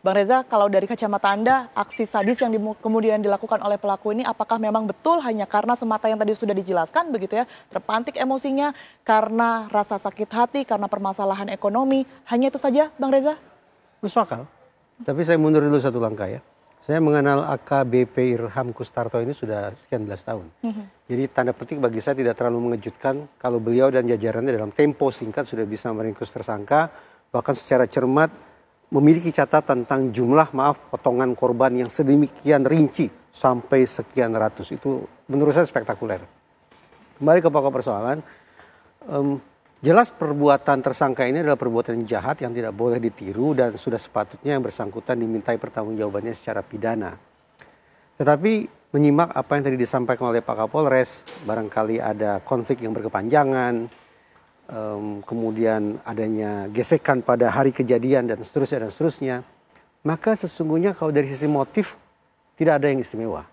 Bang Reza, kalau dari kacamata Anda, aksi sadis yang kemudian dilakukan oleh pelaku ini apakah memang betul hanya karena semata yang tadi sudah dijelaskan begitu ya, terpantik emosinya, karena rasa sakit hati, karena permasalahan ekonomi, hanya itu saja Bang Reza? Masuk akal. Tapi saya mundur dulu satu langkah ya. Saya mengenal AKBP Irham Kustarto ini sudah sekian belas tahun. Jadi tanda petik bagi saya tidak terlalu mengejutkan kalau beliau dan jajarannya dalam tempo singkat sudah bisa meringkus tersangka, bahkan secara cermat memiliki catatan tentang jumlah potongan korban yang sedemikian rinci sampai sekian ratus. Itu menurut saya spektakuler. Kembali ke pokok persoalan, jelas perbuatan tersangka ini adalah perbuatan jahat yang tidak boleh ditiru dan sudah sepatutnya yang bersangkutan dimintai pertanggungjawabannya secara pidana. Tetapi menyimak apa yang tadi disampaikan oleh Pak Kapolres, barangkali ada konflik yang berkepanjangan, kemudian adanya gesekan pada hari kejadian dan seterusnya, maka sesungguhnya kalau dari sisi motif tidak ada yang istimewa.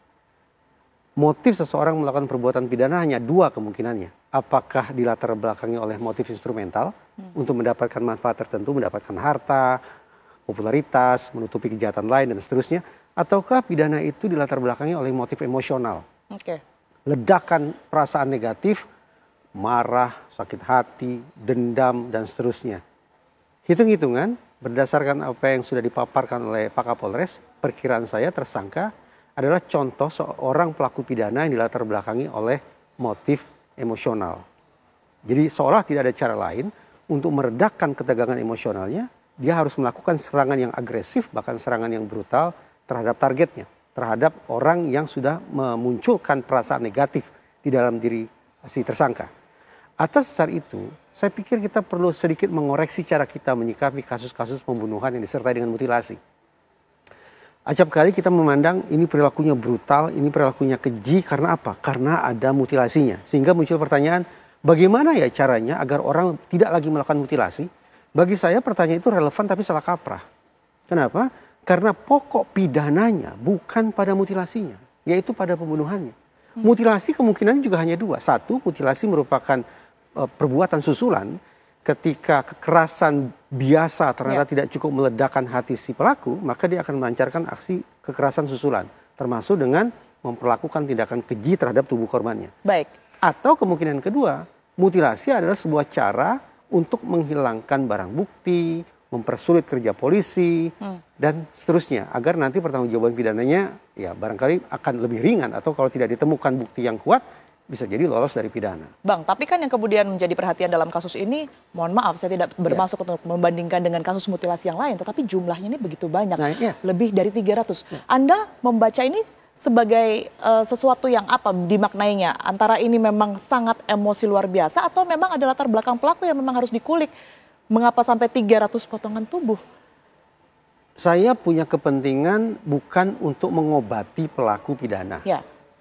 Motif seseorang melakukan perbuatan pidana hanya dua kemungkinannya. Apakah dilatar belakangi oleh motif instrumental untuk mendapatkan manfaat tertentu, mendapatkan harta, popularitas, menutupi kejahatan lain dan seterusnya. Ataukah pidana itu dilatar belakangi oleh motif emosional. Ledakan perasaan negatif, marah, sakit hati, dendam dan seterusnya. Hitung-hitungan berdasarkan apa yang sudah dipaparkan oleh Pak Kapolres, perkiraan saya tersangka adalah contoh seorang pelaku pidana yang dilatar belakangi oleh motif emosional. Jadi seolah tidak ada cara lain untuk meredakan ketegangan emosionalnya, dia harus melakukan serangan yang agresif, bahkan serangan yang brutal terhadap targetnya, terhadap orang yang sudah memunculkan perasaan negatif di dalam diri si tersangka. Atas dasar itu, saya pikir kita perlu sedikit mengoreksi cara kita menyikapi kasus-kasus pembunuhan yang disertai dengan mutilasi. Acap kali kita memandang ini perilakunya brutal, ini perilakunya keji karena apa? Karena ada mutilasinya. Sehingga muncul pertanyaan, bagaimana ya caranya agar orang tidak lagi melakukan mutilasi? Bagi saya pertanyaan itu relevan tapi salah kaprah. Kenapa? Karena pokok pidananya bukan pada mutilasinya, yaitu pada pembunuhannya. Mutilasi kemungkinannya juga hanya dua. Satu, mutilasi merupakan perbuatan susulan. Ketika kekerasan biasa ternyata tidak cukup meledakkan hati si pelaku, maka dia akan melancarkan aksi kekerasan susulan, termasuk dengan memperlakukan tindakan keji terhadap tubuh korbannya. Atau kemungkinan kedua, mutilasi adalah sebuah cara untuk menghilangkan barang bukti, mempersulit kerja polisi, dan seterusnya, agar nanti pertanggungjawaban pidananya ya barangkali akan lebih ringan, atau kalau tidak ditemukan bukti yang kuat, bisa jadi lolos dari pidana. Bang, tapi kan yang kemudian menjadi perhatian dalam kasus ini, mohon maaf saya tidak bermaksud untuk membandingkan dengan kasus mutilasi yang lain, tetapi jumlahnya ini begitu banyak, lebih dari 300. Anda membaca ini sebagai sesuatu yang apa dimaknainya? Antara ini memang sangat emosi luar biasa atau memang ada latar belakang pelaku yang memang harus dikulik? Mengapa sampai 300 potongan tubuh? Saya punya kepentingan bukan untuk mengobati pelaku pidana.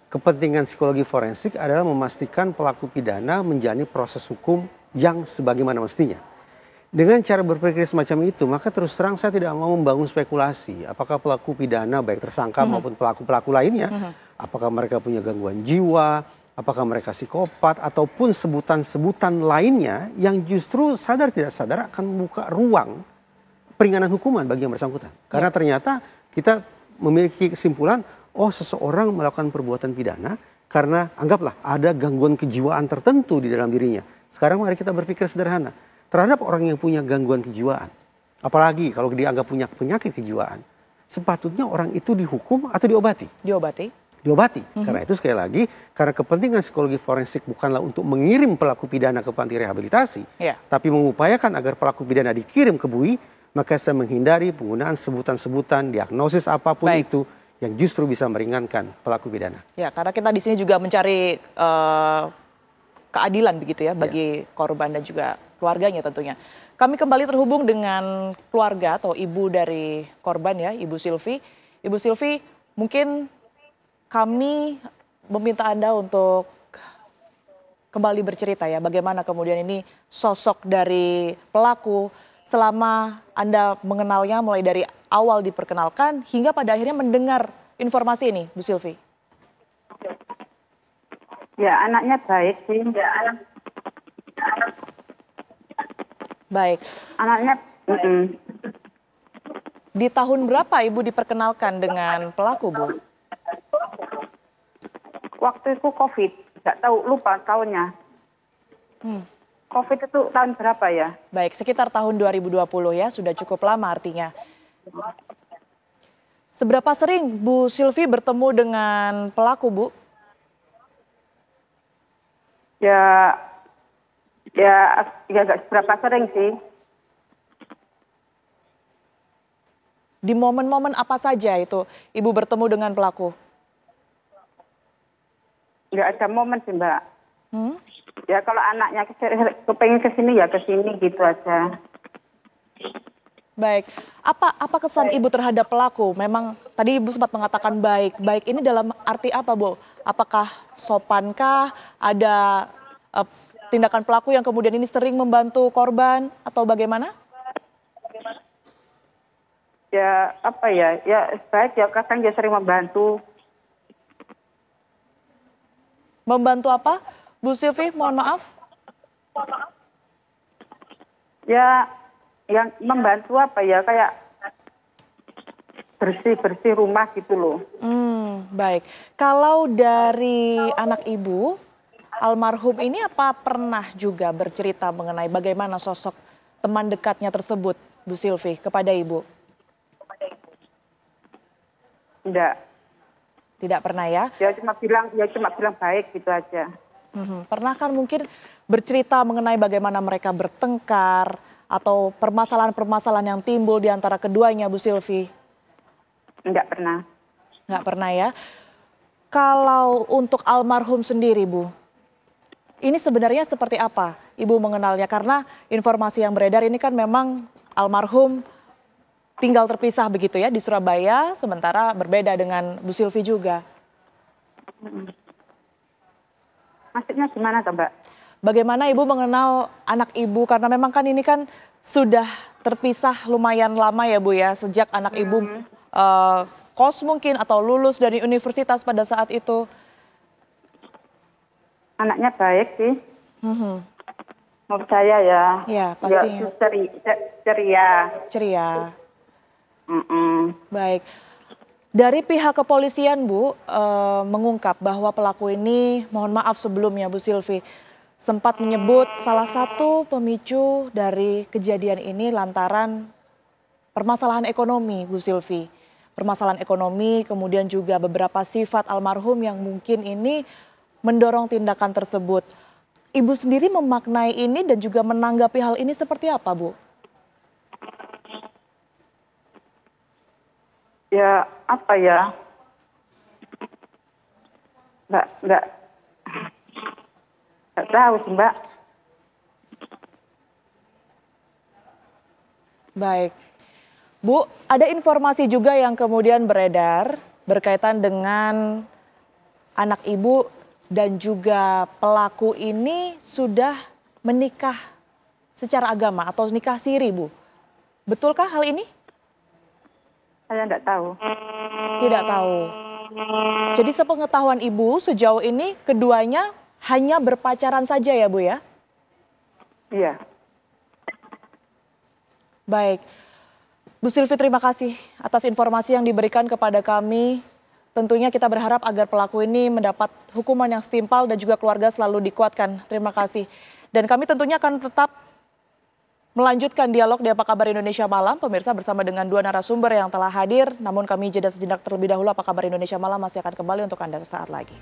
Kepentingan psikologi forensik adalah memastikan pelaku pidana menjalani proses hukum yang sebagaimana mestinya. Dengan cara berpikir semacam itu, maka terus terang saya tidak mau membangun spekulasi. Apakah pelaku pidana, baik tersangka maupun pelaku-pelaku lainnya, apakah mereka punya gangguan jiwa, apakah mereka psikopat, ataupun sebutan-sebutan lainnya yang justru sadar tidak sadar akan membuka ruang peringanan hukuman bagi yang bersangkutan. Karena ternyata kita memiliki kesimpulan, oh seseorang melakukan perbuatan pidana karena anggaplah ada gangguan kejiwaan tertentu di dalam dirinya. Sekarang mari kita berpikir sederhana. Terhadap orang yang punya gangguan kejiwaan, apalagi kalau dianggap punya penyakit kejiwaan, sepatutnya orang itu dihukum atau diobati? Diobati. Karena itu sekali lagi, karena kepentingan psikologi forensik bukanlah untuk mengirim pelaku pidana ke panti rehabilitasi, tapi mengupayakan agar pelaku pidana dikirim ke BUI, maka saya menghindari penggunaan sebutan-sebutan, diagnosis apapun itu, yang justru bisa meringankan pelaku pidana. Ya, karena kita di sini juga mencari keadilan begitu ya bagi korban dan juga keluarganya tentunya. Kami kembali terhubung dengan keluarga atau ibu dari korban ya, Ibu Silvi. Ibu Silvi, mungkin kami meminta Anda untuk kembali bercerita ya, bagaimana kemudian ini sosok dari pelaku selama Anda mengenalnya mulai dari awal diperkenalkan hingga pada akhirnya mendengar informasi ini, Bu Silvi. Ya, anaknya baik sih. Baik. Anaknya Di tahun berapa Ibu diperkenalkan dengan pelaku, Bu? Waktu itu COVID, nggak tahu, lupa tahunnya. COVID itu tahun berapa ya? Baik, sekitar tahun 2020 ya, sudah cukup lama artinya. Seberapa sering Bu Silvi bertemu dengan pelaku, Bu? Ya, nggak seberapa sering sih. Di momen-momen apa saja itu Ibu bertemu dengan pelaku? Nggak ada momen sih, Mbak. Hmm? Ya kalau anaknya kepengen kesini ya kesini gitu aja. Baik, apa kesan Ibu terhadap pelaku? Memang tadi Ibu sempat mengatakan baik. Baik ini dalam arti apa, Bu? Apakah sopankah? Ada tindakan pelaku yang kemudian ini sering membantu korban atau bagaimana? Ya apa ya? Ya baik ya, kadang dia sering membantu. Membantu apa? Bu Silvi, mohon maaf. Ya yang membantu apa ya, kayak bersih rumah gitu loh. Baik. Kalau dari anak Ibu, almarhum ini apa pernah juga bercerita mengenai bagaimana sosok teman dekatnya tersebut, Bu Silvi, kepada Ibu? Enggak. Tidak pernah ya? Ya cuma bilang baik gitu aja. Pernah kan mungkin bercerita mengenai bagaimana mereka bertengkar atau permasalahan-permasalahan yang timbul di antara keduanya, Bu Silvi? Enggak pernah. Nggak pernah ya. Kalau untuk almarhum sendiri, Bu, ini sebenarnya seperti apa Ibu mengenalnya? Karena informasi yang beredar ini kan memang almarhum tinggal terpisah begitu ya di Surabaya, sementara berbeda dengan Bu Silvi juga. Maksudnya gimana tuh, Mbak? Bagaimana Ibu mengenal anak Ibu? Karena memang kan ini kan sudah terpisah lumayan lama ya Bu ya, sejak anak Ibu kos mungkin atau lulus dari universitas pada saat itu. Anaknya baik sih. Menurut saya ya. Ya pastinya. Ceria. Ceria. Baik. Dari pihak kepolisian Bu mengungkap bahwa pelaku ini, mohon maaf sebelumnya Bu Silvi, sempat menyebut salah satu pemicu dari kejadian ini lantaran permasalahan ekonomi Bu Silvi. Permasalahan ekonomi kemudian juga beberapa sifat almarhum yang mungkin ini mendorong tindakan tersebut. Ibu sendiri memaknai ini dan juga menanggapi hal ini seperti apa Bu? Ya apa ya, nggak tahu sih Mbak. Baik, Bu, ada informasi juga yang kemudian beredar berkaitan dengan anak Ibu dan juga pelaku ini sudah menikah secara agama atau nikah siri, Bu. Betulkah hal ini? Saya nggak tahu. Tidak tahu. Jadi sepengetahuan Ibu sejauh ini keduanya hanya berpacaran saja ya Bu ya? Iya. Baik. Bu Silvi terima kasih atas informasi yang diberikan kepada kami. Tentunya kita berharap agar pelaku ini mendapat hukuman yang setimpal dan juga keluarga selalu dikuatkan. Terima kasih. Dan kami tentunya akan tetap melanjutkan dialog di Apa Kabar Indonesia Malam, pemirsa bersama dengan dua narasumber yang telah hadir. Namun kami jeda sejenak terlebih dahulu, Apa Kabar Indonesia Malam masih akan kembali untuk Anda sesaat lagi.